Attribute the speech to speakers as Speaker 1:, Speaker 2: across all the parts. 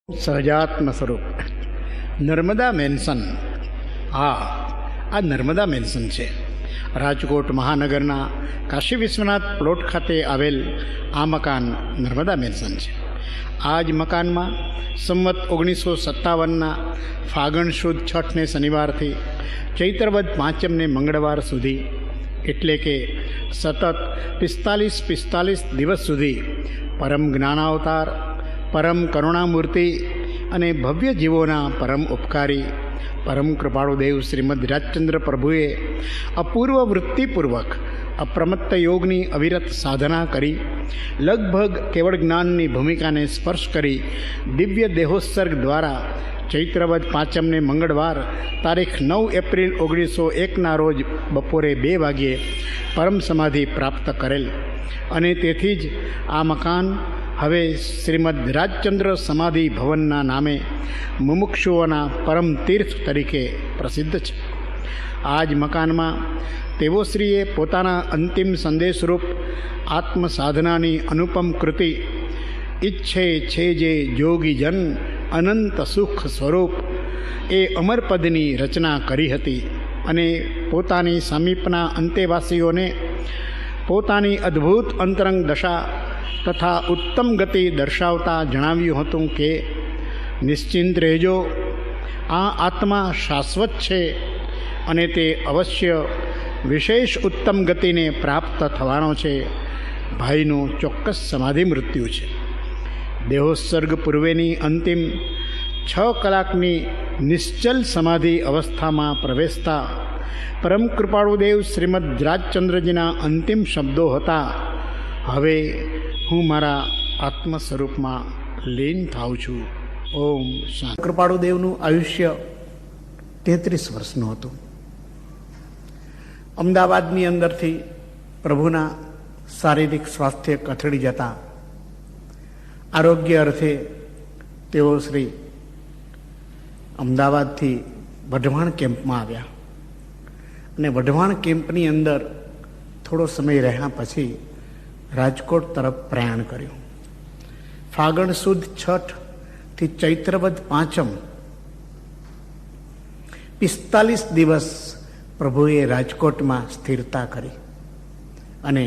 Speaker 1: સહજાત્મ સ્વરૂપ નર્મદા મેન્શન. આ નર્મદા મેન્શન છે. રાજકોટ મહાનગરના કાશી વિશ્વનાથ પ્લોટ ખાતે આવેલ આ મકાન નર્મદા મેન્શન છે. આ જ મકાનમાં સંવત 1957ના ફાગણ સુદ છઠને શનિવારથી ચૈત્રવદ પાંચમને મંગળવાર સુધી એટલે કે સતત 45 દિવસ સુધી પરમ જ્ઞાનાવતાર, પરમ કરુણામૂર્તિ અને ભવ્ય જીવોના પરમ ઉપકારી પરમ કૃપાળુદેવ શ્રીમદ રાજચંદ્ર પ્રભુએ અપૂર્વ વૃત્તિપૂર્વક અપ્રમત્ત યોગની અવિરત સાધના કરી લગભગ કેવળ જ્ઞાનની ભૂમિકાને સ્પર્શ કરી દિવ્ય દેહોત્સર્ગ દ્વારા ચૈત્રવદ પાંચમને મંગળવાર તારીખ 9 એપ્રિલ 1901ના રોજ બપોરે 2 વાગ્યે પરમ સમાધિ પ્રાપ્ત કરેલ અને તેથી જ આ મકાન હવે શ્રીમદ રાજચંદ્ર સમાધિ ભવનના નામે મુમુક્ષુઓના પરમ તીર્થ તરીકે પ્રસિદ્ધ છે. આ જ મકાનમાં તેઓશ્રીએ પોતાના અંતિમ સંદેશરૂપ આત્મ સાધનાની અનુપમ કૃતિ ઈચ્છે છે જે જોગીજન અનંત સુખ સ્વરૂપ એ અમરપદની રચના કરી હતી અને પોતાની સમીપના અંતેવાસીઓને પોતાની અદ્ભુત અંતરંગ દશા તથા ઉત્તમ ગતિ દર્શાવતા જણાવ્યું હતું કે નિશ્ચિંત રહેજો, આ આત્મા શાશ્વત છે અને તે અવશ્ય વિશેષ ઉત્તમ ગતિને પ્રાપ્ત થવાનો છે. ભાઈનું ચોક્કસ સમાધિ મૃત્યુ છે. દેહોત્સર્ગ પૂર્વેની અંતિમ 6 કલાકની નિશ્ચલ સમાધિ અવસ્થામાં પ્રવેશતા પરમ કૃપાળુદેવ શ્રીમદ રાજચંદ્રજીના અંતિમ શબ્દો હતા, હવે હું મારા આત્મ સ્વરૂપમાં લીન થાઉં છું. ઓમ શાંતિ. કૃપાળુદેવનું આયુષ્ય 33 વર્ષનું હતું. અમદાવાદની અંદરથી પ્રભુના શારીરિક સ્વાસ્થ્ય કથળી જતા આરોગ્ય અર્થે તેઓ શ્રી અમદાવાદથી વઢવાણ કેમ્પમાં આવ્યા અને વઢવાણ કેમ્પની અંદર થોડો સમય રહ્યા પછી રાજકોટ તરફ પ્રયાણ કર્યું. ફાગણ સુદ છઠથી ચૈત્રવદ પાંચમ 45 દિવસ પ્રભુએ રાજકોટમાં સ્થિરતા કરી અને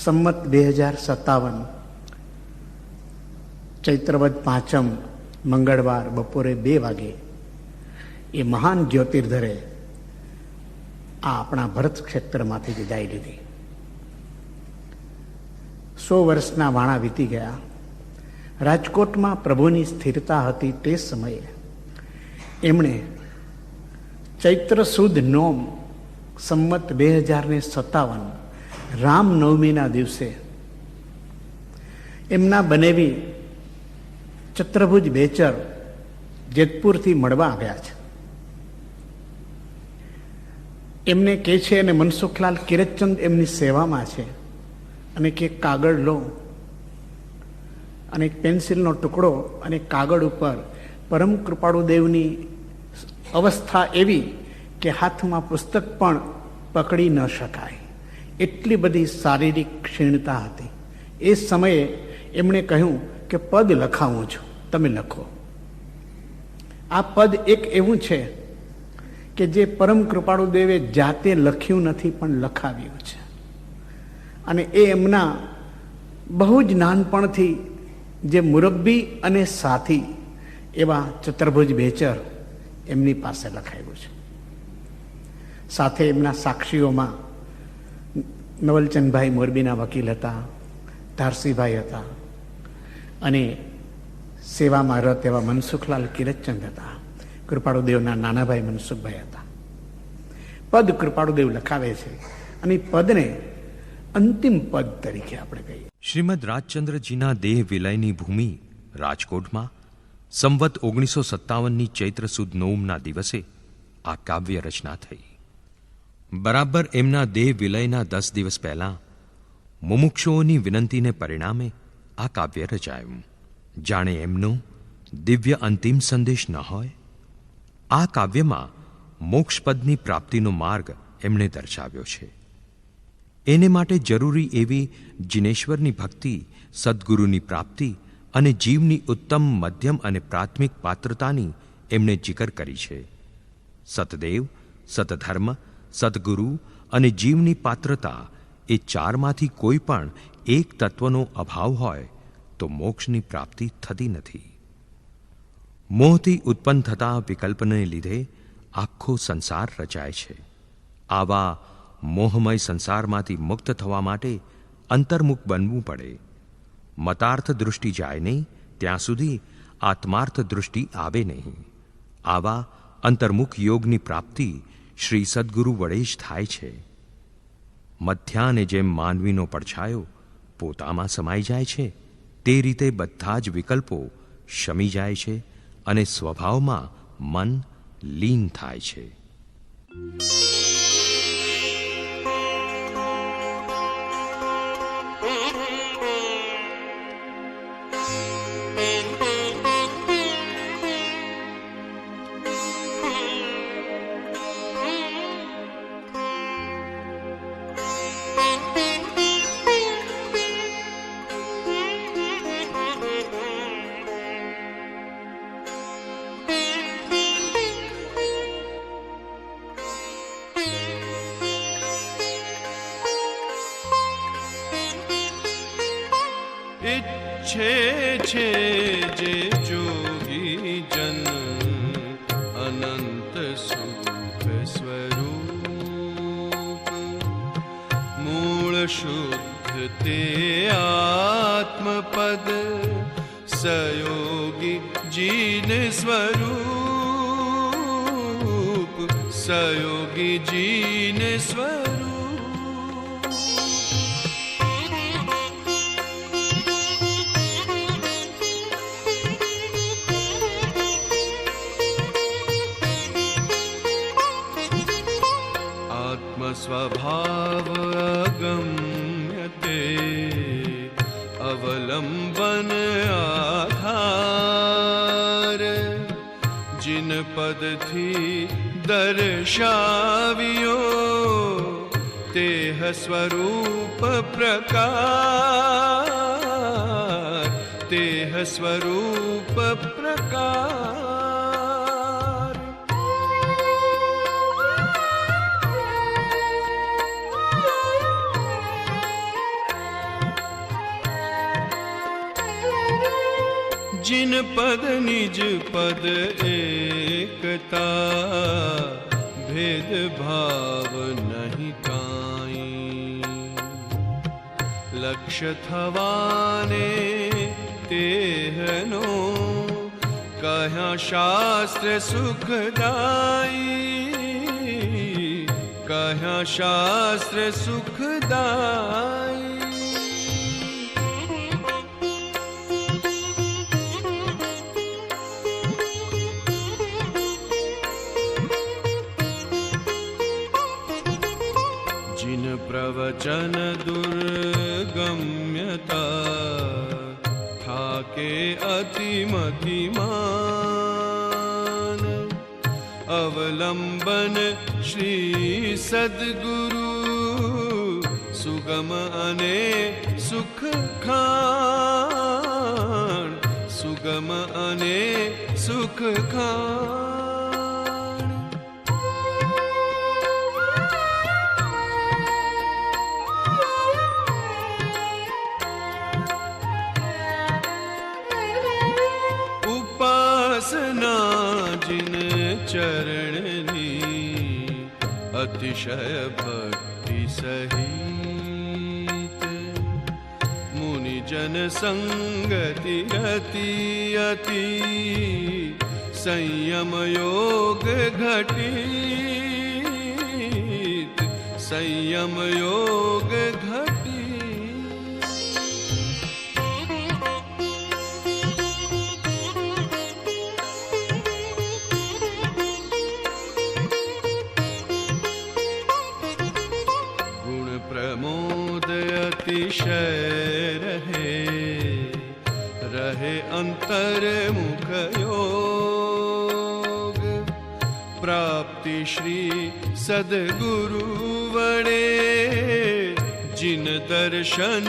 Speaker 1: સંમત 2057 ચૈત્રવદ પાંચમ મંગળવાર બપોરે 2 વાગે એ મહાન જ્યોતિર્ધરે આ આપણા ભરત ક્ષેત્રમાંથી વિદાય લીધી. 100 વર્ષના વાણા વીતી ગયા. રાજકોટમાં પ્રભુની સ્થિરતા હતી તે સમયે એમણે ચૈત્ર સુદ નોમ સંમત 2057 રામનવમીના દિવસે એમના બનેવી ચત્રભુજ બેચર જેતપુરથી મળવા આવ્યા છે. એમને કહે છે અને મનસુખલાલ કિરચંદ એમની સેવામાં છે અને કે કાગળ લો અને પેન્સિલનો ટુકડો અને કાગળ ઉપર પરમ કૃપાળુદેવની અવસ્થા એવી કે હાથમાં પુસ્તક પણ પકડી ન શકાય એટલી બધી શારીરિક ક્ષીણતા હતી. એ સમયે એમણે કહ્યું કે પદ લખાવું છું, તમે લખો. આ પદ એક એવું છે કે જે પરમ કૃપાળુદેવે જાતે લખ્યું નથી પણ લખાવ્યું છે અને એ એમના બહુ જ નાનપણથી જે મુરબ્બી અને સાથી એવા ચતુર્ભુજ બેચર એમની પાસે લખાયું છે. સાથે એમના સાક્ષીઓમાં નવલચંદભાઈ મોરબીના વકીલ હતા, ધારસીભાઈ હતા અને સેવામાં રત એવા મનસુખલાલ કિરચંદ હતા. કૃપાળુદેવના નાનાભાઈ મનસુખભાઈ હતા. પદ કૃપાળુદેવ લખાવે છે અને પદને અંતિમ પદ તરીકે આપણે કહીએ.
Speaker 2: શ્રીમદ રાજચંદ્રજીના દેહ વિલયની ભૂમિ રાજકોટમાં સંવત 1957ની ચૈત્ર સુદ નોમના દિવસે આ કાવ્ય રચના થઈ. બરાબર એમના દેહ વિલયના 10 દિવસ પહેલા મુમુક્ષુઓની વિનંતીને પરિણામે આ કાવ્ય રચાયું. જાણે એમનો દિવ્ય અંતિમ સંદેશ ન હોય. આ કાવ્યમાં મોક્ષપદની પ્રાપ્તિનો માર્ગ એમણે દર્શાવ્યો છે. એને માટે જરૂરી એવી જિનેશ્વરની ભક્તિ, સદગુરુની પ્રાપ્તિ અને જીવની ઉત્તમ, મધ્યમ અને પ્રાથમિક પાત્રતાની એમણે જિકર કરી છે. સતદેવ, સતધર્મ, સદગુરુ અને જીવની પાત્રતા એ ચારમાંથી કોઈ પણ એક તત્વનો અભાવ હોય તો મોક્ષની પ્રાપ્તિ થતી નથી. મોહથી ઉત્પન્ન થતા વિકલ્પને લીધે આખો સંસાર રચાય છે. આવા મોહમય સંસારમાંથી મુક્ત થવા માટે અંતર્મુખ બનવું પડે. મતાર્થ દૃષ્ટિ જાય નહીં ત્યાં સુધી આત્માર્થ દૃષ્ટિ આવે નહીં. આવા અંતર્મુખ યોગની પ્રાપ્તિ શ્રી સદગુરુ વડે જ થાય છે. મધ્યાને જેમ માનવીનો પડછાયો પોતામાં સમાઈ જાય છે, તે રીતે બધા જ વિકલ્પો શમી જાય છે અને સ્વભાવમાં મન લીન થાય છે.
Speaker 3: इच्छे छे जे जोगी जन अनंत सुख स्वरूप मूल शुद्ध ते आत्मपद सयोगी जीन स्वरूप सयोगी जीन स्वरूप स्वभाव अगम्यते अवलंबन आधार जिन पद थी दर्शावियो तेह स्वरूप प्रकार तेह स्वरूप प्रकार जिन पद निज पद एकता भेद भाव नहीं काई लक्ष्य थवाने तेहनो कह्या शास्त्र सुखदाई कह्या शास्त्र सुखदाई प्रवचन दुर्गम्यता ठाके अतिमतिमान अवलंबन श्री सद्गुरु सुगम अने सुख खान सुगम अने सुख खान जिन चरणनी अतिशय भक्ति सहित मुनि जन संगति अति अति संयम योग घटित संयम योग घटित अतिशय रहे अंतर्मुख योग प्राप्ति श्री सद्गुरु वड़े जिन दर्शन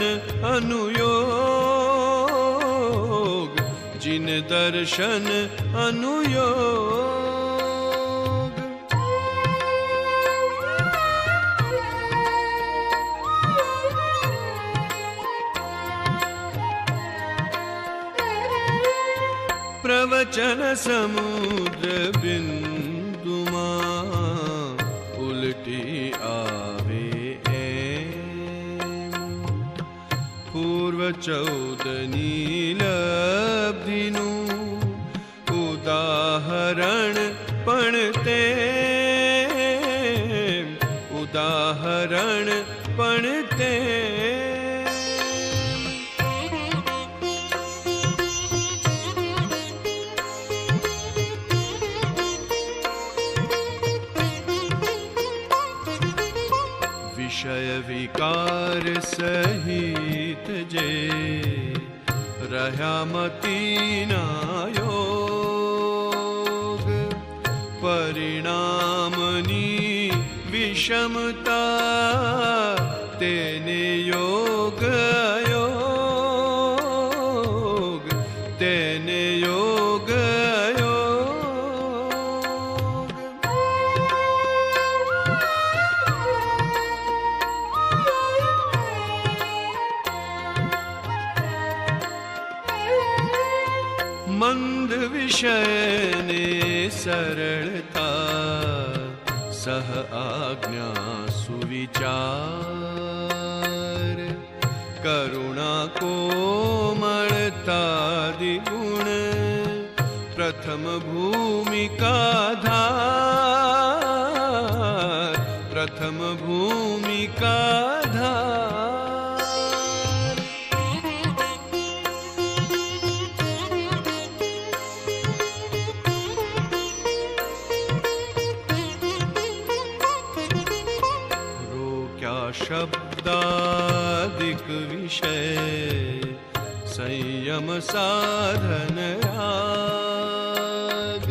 Speaker 3: अनुयोग जिन दर्शन अनुयोग। प्रवचन समुद्र बिंदुमा उलटी आवे पूर्व 14 लब्धिनु उदाहरण पण ते उदाहरण पण ते। विषय विकार सहित जे रह्या मतीना योग। परिणामनी विषमता तेने योग योग तेने योग मंद विषय ने सरलता सह आज्ञा सुविचार। करुणा कोमलता दिगुण प्रथम भूमिका धार प्रथम भूमिका धार। शब्दादिक विषय संयम साधन राग।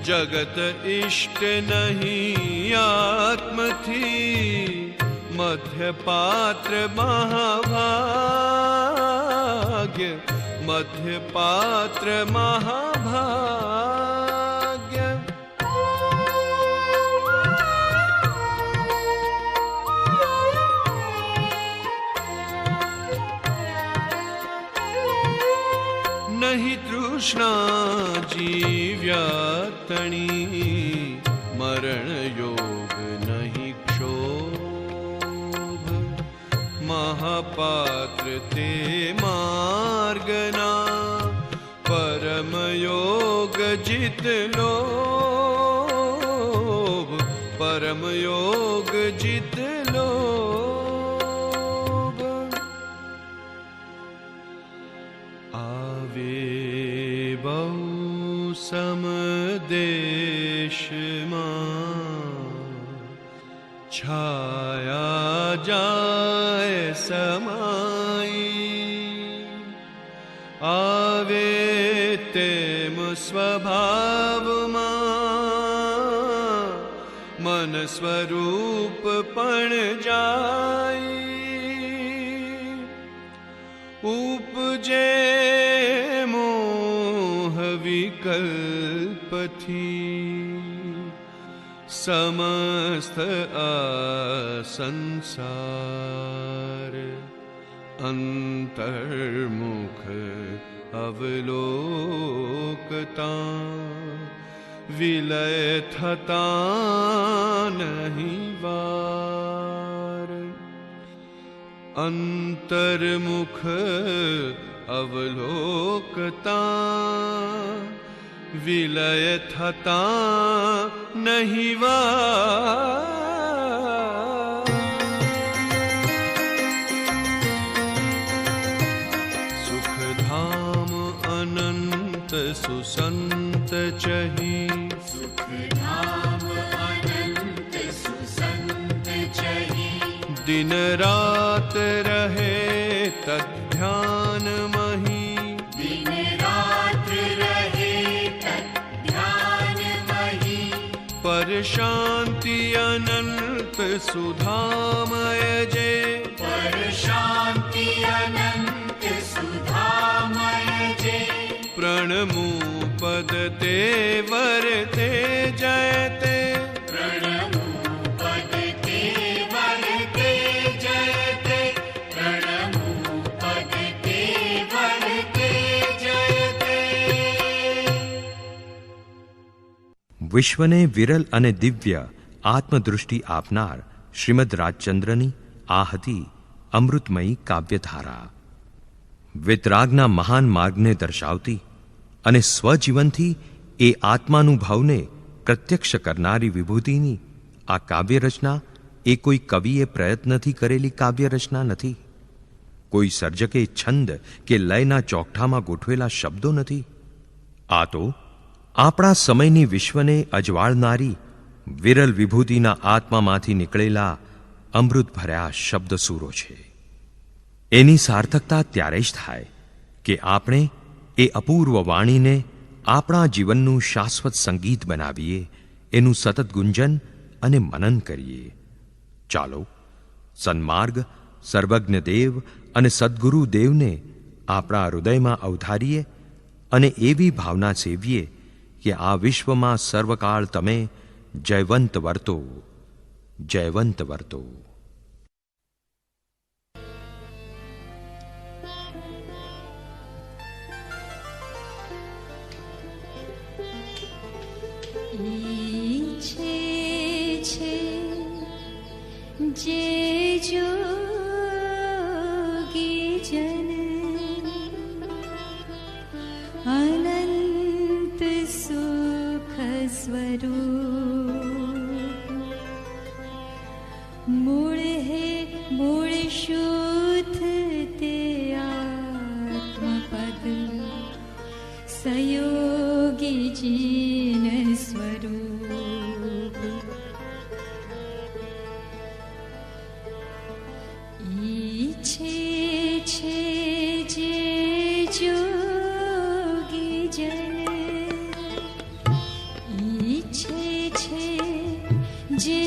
Speaker 3: जगत इष्ट नहीं आत्म थी मध्य पात्र महाभाग्य मध्य पात्र महाभाग्य। नहीं तृष्णा जीव्यातणी मरण योग नहीं क्षोभ। महापात्र ते मार्गना परम योग जित लोभ परम योग जित लोभ। बहु समदेश छाया जाय समाई। आवे तेम स्वभाव मन स्वरूप पण जाई। उपजे विकल्प थी समस्त असंसार। अंतर्मुख अवलोकता विलय थता नहीं वार। अंतर्मुख अवलोकता विलय थता नहीं वार। सुख धाम अनंत सुसंत चही
Speaker 4: सुख धाम अनंत सुसंत चही।
Speaker 3: दिन रात रहे तद्ध्यान मही
Speaker 4: दिन रात रहे तद्ध्यान मही।
Speaker 3: पर शांति अनंत सुधामय जे पर शांति अनंत सुधामय जे प्रणमु पद ते वरते जयते
Speaker 4: प्रणमु पद ते वरते जयते प्रणमु पद ते वरते जयते।
Speaker 2: વિશ્વને વિરલ અને દિવ્ય આત્મદૃષ્ટિ આપનાર શ્રીમદ રાજચંદ્રની આ હતી અમૃતમયી કાવ્યધારા. વિતરાગના મહાન માર્ગને દર્શાવતી અને સ્વજીવનથી એ આત્માનુભવને પ્રત્યક્ષ કરનારી વિભૂતિની આ કાવ્યરચના એ કોઈ કવિએ પ્રયત્નથી કરેલી કાવ્યરચના નથી. કોઈ સર્જકે છંદ કે લયના ચોકઠામાં ગોઠવેલા શબ્દો નથી. આ તો આપણા સમયની વિશ્વને અજવાળનારી વિરલ વિભૂતિના આત્મામાંથી નીકળેલા અમૃત ભર્યા શબ્દસૂરો છે. એની સાર્થકતા ત્યારે જ થાય કે આપણે એ અપૂર્વ વાણીને આપણા જીવનનું શાશ્વત સંગીત બનાવીએ, એનું સતત ગુંજન અને મનન કરીએ. ચાલો સન્માર્ગ, સર્વજ્ઞ દેવ અને સદ્ગુરુ દેવને આપણા હૃદયમાં અવધારીએ અને એવી ભાવના સેવીએ કે આ વિશ્વમાં સર્વકાળ તમે જયવંત વર્તો, જયવંત વર્તો.
Speaker 5: જે જોગી જન અનંત સુખ સ્વરૂપ મૂળ હે મૂળ શુદ્ધ તે આત્મપદ સયોગી જીન સ્વરૂપ ઈચ્છે છે જે જોગી જન ઈચ્છે છે જે